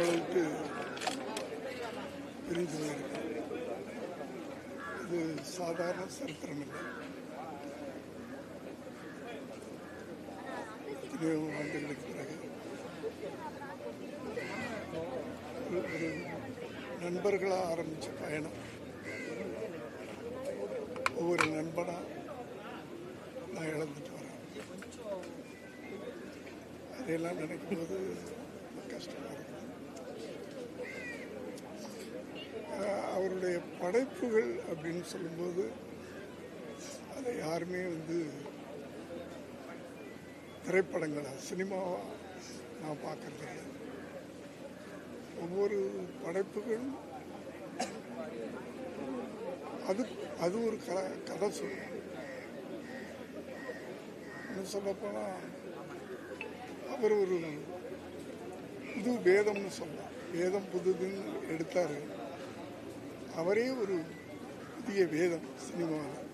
பெருமளவுக்கு பிரிந்து போயிருக்கு. இது சாதாரண சரித்திரம் இல்லை. எத்தனையோ ஆண்டுகளுக்கு பிறகு ஒரு நண்பர்களாக ஆரம்பித்த பயணம் ஒவ்வொரு நண்பனாக நான் இழந்துட்டு வரேன். அதையெல்லாம் நினைக்கும்போது கஷ்டமாக இருக்குது. அவருடைய படைப்புகள் அப்படின்னு சொல்லும்போது அதை யாருமே திரைப்படங்களா சினிமாவாக நான் பார்க்கறது இல்லை. ஒவ்வொரு படைப்புகளும் அது ஒரு கதை சொல்லும். இன்னும் சொல்லப்போனால் அவர் ஒரு புது வேதம்னு சொல்லலாம். வேதம் புதுதுன்னு எடுத்தார். அவரே ஒரு புதிய வேதம் சினிமாவில்.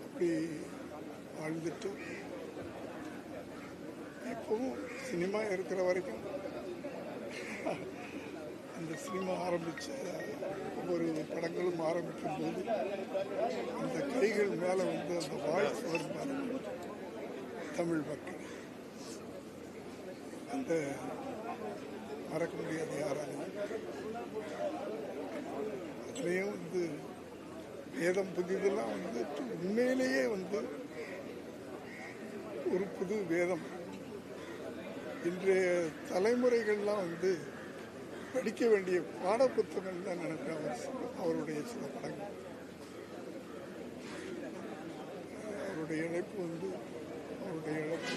அப்படி வாழ்ந்துட்டு இப்போவும் சினிமா இருக்கிற வரைக்கும் அந்த சினிமா ஆரம்பித்த ஒவ்வொரு படங்களும் ஆரம்பிக்கும் போது அந்த கைகள் மேலே அந்த வாய்ஸ் வருவார் தமிழ் மக்கள். அந்த மறக்க முடியாது யாராலும். அதுலேயும் வேதம் புதிதெல்லாம் உண்மையிலேயே ஒரு புது வேதம். இன்றைய தலைமுறைகள்லாம் படிக்க வேண்டிய பாட புத்தகம் தான் நினைப்பேன் அவருடைய சில படங்கள். அவருடைய இழப்பு அவருடைய இழப்பு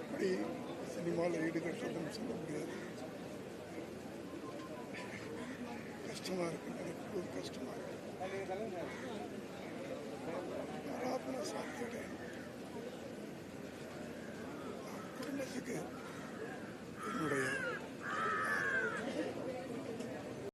எப்படி சினிமாவில் ஈடுகட்டுறதுன்னு சொல்ல முடியாது. கஷ்டமாக இருக்கு, நினைக்கும் போது கஷ்டமாக இருக்கு.